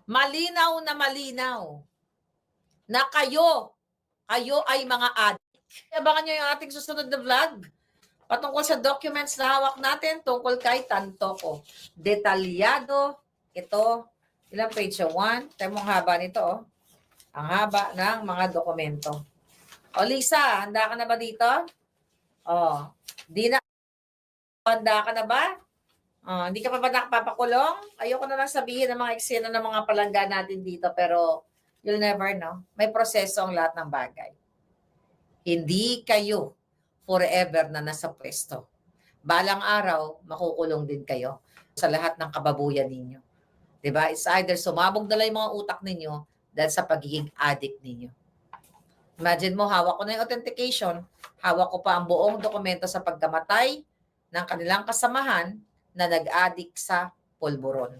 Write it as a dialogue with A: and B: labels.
A: malinaw na kayo ay mga addict. Abangan nyo yung ating susunod na vlog patungkol sa documents na hawak natin tungkol kay Tantoco. Detalyado ito. Ilang page siya? 1. Tayo mong haba nito. Oh. Ang haba ng mga dokumento. O Lisa, handa ka na ba dito? O, di na. Handa ka na ba? Hindi ka pa ba nakapapakulong? Ayoko na lang sabihin ng mga eksena ng mga palangga natin dito, pero you'll never know. May proseso ang lahat ng bagay. Hindi kayo forever na nasa pwesto. Balang araw, makukulong din kayo sa lahat ng kababuyan ninyo. Diba? It's either sumabog na lang yung mga utak ninyo dahil sa pagiging addict ninyo. Imagine mo, hawak ko na yung authentication, hawak ko pa ang buong dokumento sa pagkamatay ng kanilang kasamahan na nag-addict sa pulburon.